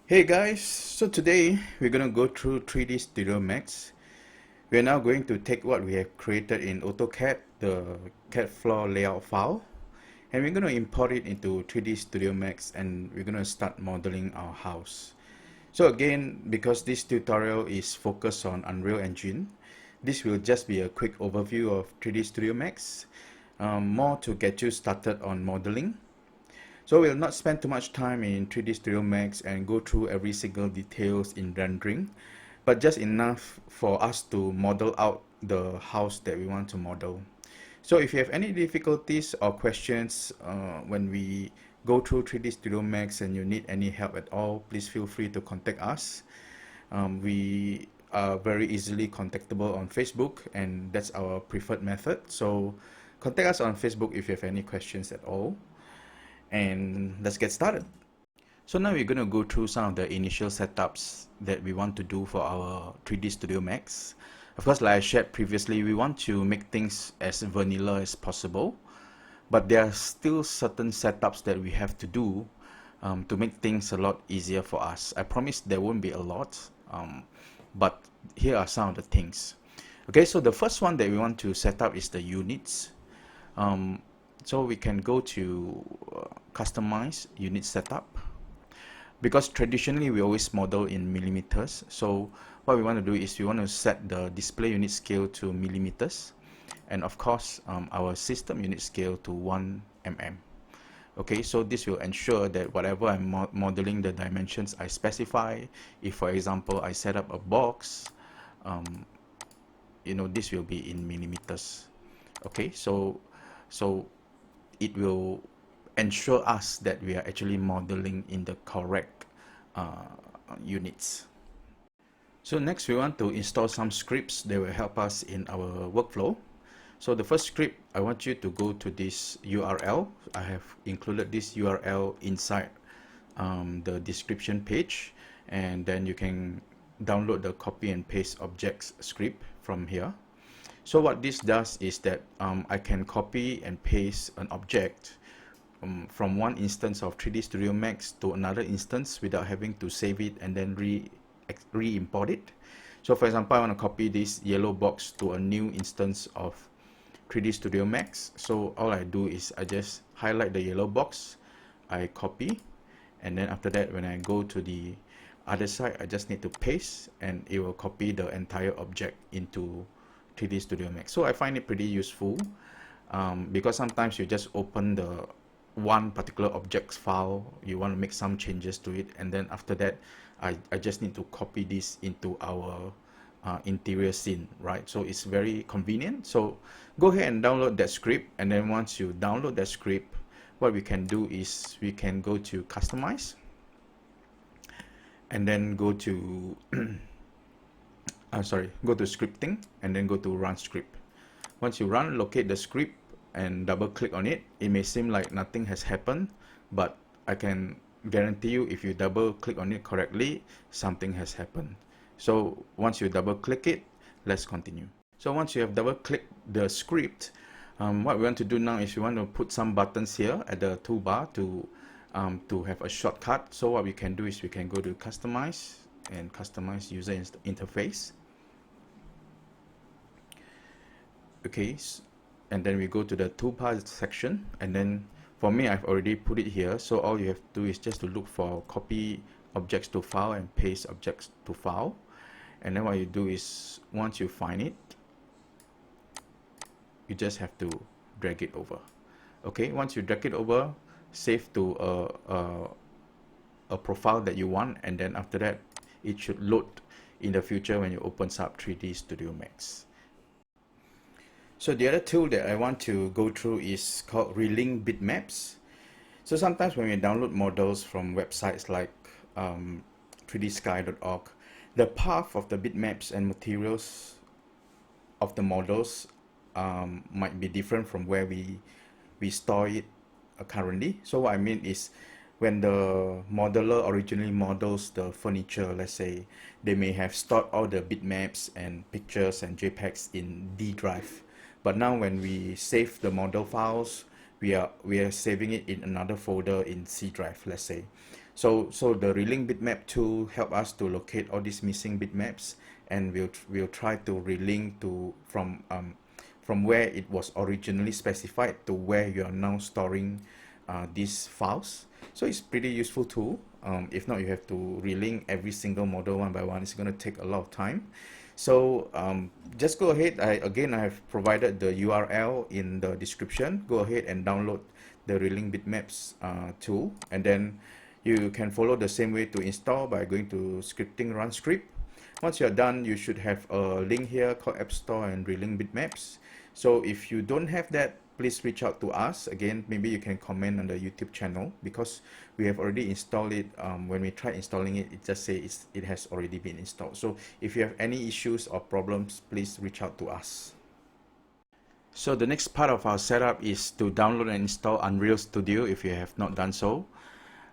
Hey guys, so today we're going to go through 3D Studio Max. We're now going to take what we have created in AutoCAD, the CAD floor layout file, and we're going to import it into 3D Studio Max and we're going to start modeling our house. So again, because this tutorial is focused on Unreal Engine, this will just be a quick overview of 3D Studio Max, more to get you started on modeling. So we'll not spend too much time in 3D Studio Max and go through every single details in rendering, but just enough for us to model out the house that we want to model. So if you have any difficulties or questions when we go through 3D Studio Max and you need any help at all, please feel free to contact us. We are very easily contactable on Facebook, and that's our preferred method. So contact us on Facebook if you have any questions at all. And let's get started. So now we're going to go through some of the initial setups that we want to do for our 3D Studio Max. Of course, like I shared previously, we want to make things as vanilla as possible, but there are still certain setups that we have to do to make things a lot easier for us. I promise there won't be a lot, but here are some of the things. Okay, so the first one that we want to set up is the units. So we can go to customize unit setup, because traditionally we always model in millimeters. So what we want to do is we want to set the display unit scale to millimeters, and of course our system unit scale to 1 mm. Okay, so this will ensure that whatever I'm modeling, the dimensions I specify, if for example I set up a box, this will be in millimeters. Okay, so it will ensure us that we are actually modeling in the correct units. So next we want to install some scripts that will help us in our workflow. So the first script, I want you to go to this URL. I have included this URL inside the description page, and then you can download the copy and paste objects script from here. So what this does is that I can copy and paste an object from one instance of 3D Studio Max to another instance without having to save it and then re-import it. So for example, I want to copy this yellow box to a new instance of 3D Studio Max. So all I do is I just highlight the yellow box, I copy, and then after that when I go to the other side, I just need to paste and it will copy the entire object into 3D Studio Max. So I find it pretty useful because sometimes you just open the one particular objects file, you want to make some changes to it, and then after that I just need to copy this into our interior scene, right? So it's very convenient. So go ahead and download that script, and then once you download that script, what we can do is we can go to customize and then go to go to scripting and then go to run script. Once you run, locate the script and double click on it. It may seem like nothing has happened, but I can guarantee you if you double click on it correctly, something has happened. So once you double click it, let's continue. So once you have double clicked the script, what we want to do now is we want to put some buttons here at the toolbar to have a shortcut. So what we can do is we can go to customize and customize user interface. Okay, and then we go to the toolbar section, and then for me I've already put it here, so all you have to do is just to look for copy objects to file and paste objects to file, and then what you do is once you find it, you just have to drag it over. Okay, once you drag it over, save to a profile that you want, and then after that it should load in the future when you opens up 3D Studio Max. So the other tool that I want to go through is called Relink Bitmaps. So sometimes when we download models from websites like 3dsky.org, the path of the bitmaps and materials of the models might be different from where we store it currently. So what I mean is, when the modeler originally models the furniture, let's say, they may have stored all the bitmaps and pictures and JPEGs in D drive. But now when we save the model files, we are saving it in another folder in C drive, let's say. So the Relink bitmap tool help us to locate all these missing bitmaps, and we'll try to relink to from where it was originally specified to where you are now storing these files. So it's pretty useful tool. If not, you have to relink every single model one by one. It's going to take a lot of time. So just go ahead. I have provided the URL in the description. Go ahead and download the Relink bitmaps tool, and then you can follow the same way to install by going to scripting run script. Once you're done, you should have a link here called App Store and Relink bitmaps. So if you don't have that, please reach out to us. Again, maybe you can comment on the YouTube channel, because we have already installed it. When we try installing it, it just says it has already been installed. So if you have any issues or problems, please reach out to us. So the next part of our setup is to download and install Unreal Studio if you have not done so.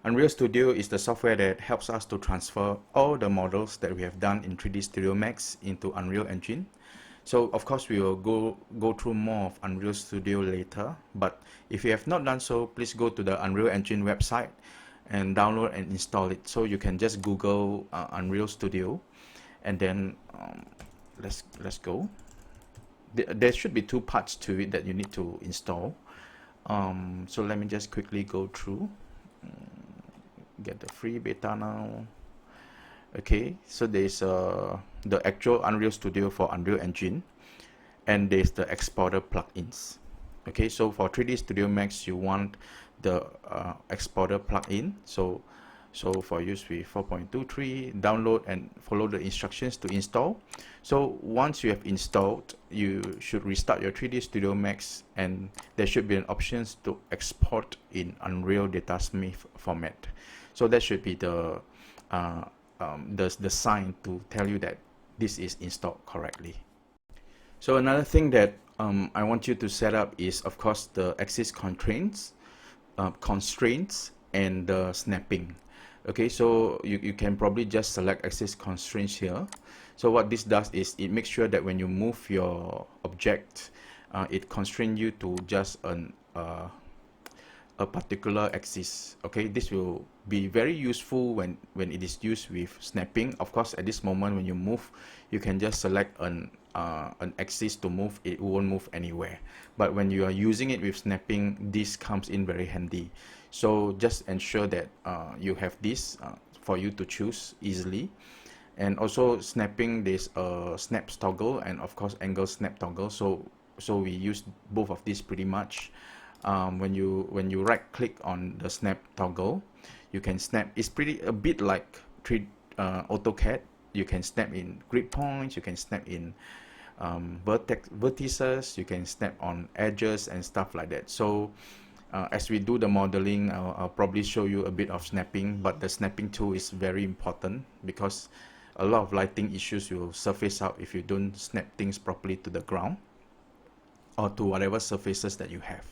Unreal Studio is the software that helps us to transfer all the models that we have done in 3D Studio Max into Unreal Engine. So of course we will go through more of Unreal Studio later, but if you have not done so, please go to the Unreal Engine website and download and install it. So you can just Google Unreal Studio, and then let's go. There should be two parts to it that you need to install. So let me just quickly go through. Get the free beta now. Okay, so there's the actual Unreal Studio for Unreal Engine, and there's the exporter plugins. Okay, so for 3D Studio Max, you want the exporter plugin. So for use with 4.23, download and follow the instructions to install. So once you have installed, you should restart your 3D Studio Max, and there should be an option to export in Unreal Datasmith format. So that should be the sign to tell you that this is installed correctly. So another thing that I want you to set up is, of course, the axis constraints and the snapping. Okay, so you can probably just select axis constraints here. So what this does is it makes sure that when you move your object, it constrains you to just a particular axis. Okay, this will be very useful when it is used with snapping. Of course, at this moment when you move, you can just select an axis to move. It won't move anywhere. But when you are using it with snapping, this comes in very handy. So just ensure that you have this for you to choose easily. And also snapping, there's a snap toggle and of course angle snap toggle. So we use both of these pretty much. When you right click on the snap toggle, you can snap. It's a bit like AutoCAD. You can snap in grid points, you can snap in vertices, you can snap on edges and stuff like that. So as we do the modeling, I'll probably show you a bit of snapping, but the snapping tool is very important because a lot of lighting issues will surface out if you don't snap things properly to the ground or to whatever surfaces that you have.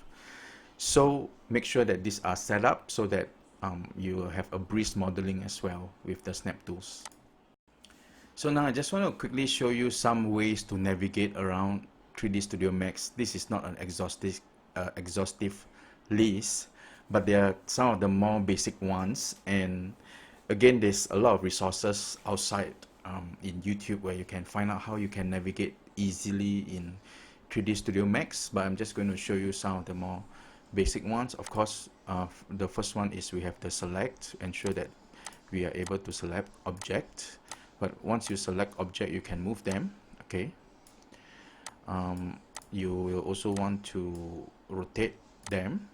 So make sure that these are set up so that you will have a breeze modeling as well with the snap tools. So now I just want to quickly show you some ways to navigate around 3D Studio Max. This is not an exhaustive list, but there are some of the more basic ones. And again, there's a lot of resources outside in YouTube where you can find out how you can navigate easily in 3D Studio Max, but I'm just going to show you some of the more basic ones. Of course, the first one is we have the select. Ensure that we are able to select object. But once you select object, you can move them. Okay. You will also want to rotate them,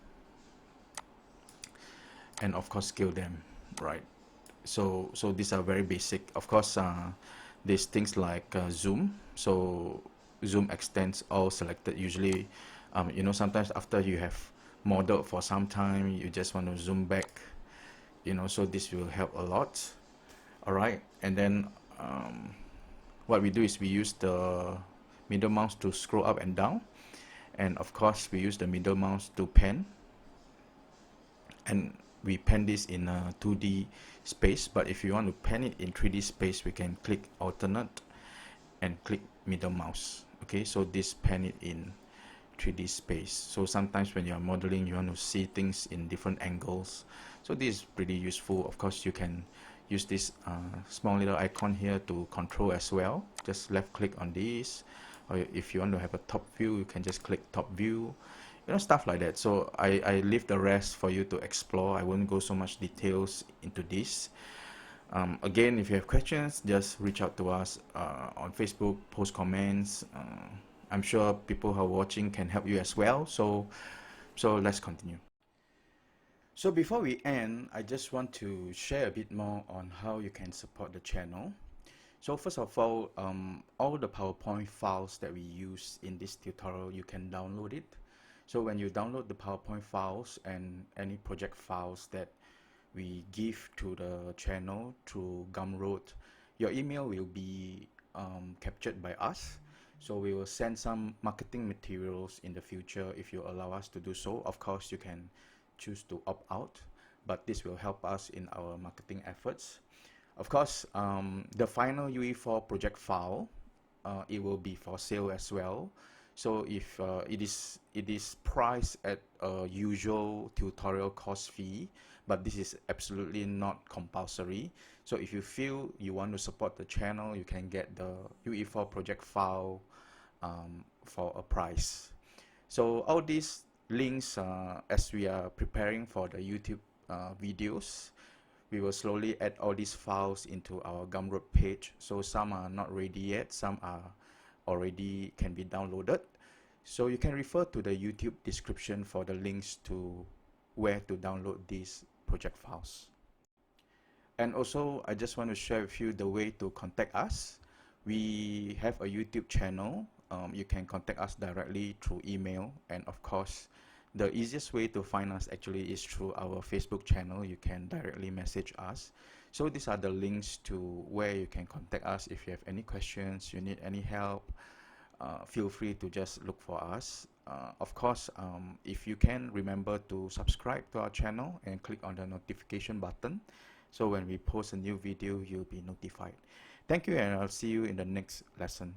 and of course scale them, right? So these are very basic. Of course, there's things like zoom. So zoom extends all selected. Usually, you know, sometimes after you have modeled for some time, you just want to zoom back, you know, so this will help a lot. All right, and then what we do is we use the middle mouse to scroll up and down, and of course we use the middle mouse to pan, and we pan this in a 2D space. But if you want to pan it in 3D space, we can click alternate and click middle mouse. Okay, so this pan it in 3D space. So sometimes when you are modeling, you want to see things in different angles. So this is pretty useful. Of course, you can use this small little icon here to control as well. Just left click on this, or if you want to have a top view, you can just click top view, you know, stuff like that. So I leave the rest for you to explore. I won't go so much details into this. Again, if you have questions, just reach out to us on Facebook, post comments. I'm sure people who are watching can help you as well. So let's continue. So before we end, I just want to share a bit more on how you can support the channel. So first of all the PowerPoint files that we use in this tutorial, you can download it. So when you download the PowerPoint files and any project files that we give to the channel through Gumroad, your email will be captured by us. So we will send some marketing materials in the future if you allow us to do so. Of course, you can choose to opt out, but this will help us in our marketing efforts. Of course, the final UE4 project file, it will be for sale as well. So if it is priced at a usual tutorial cost fee, but this is absolutely not compulsory. So if you feel you want to support the channel, you can get the UE4 project file for a price. So all these links, as we are preparing for the YouTube videos, we will slowly add all these files into our Gumroad page. So some are not ready yet, some are already can be downloaded. So you can refer to the YouTube description for the links to where to download these project files. And also, I just want to share with you the way to contact us. We have a YouTube channel. You can contact us directly through email, and of course, the easiest way to find us actually is through our Facebook channel. You can directly message us. So these are the links to where you can contact us if you have any questions, you need any help. Feel free to just look for us. Of course, if you can, remember to subscribe to our channel and click on the notification button. So when we post a new video, you'll be notified. Thank you, and I'll see you in the next lesson.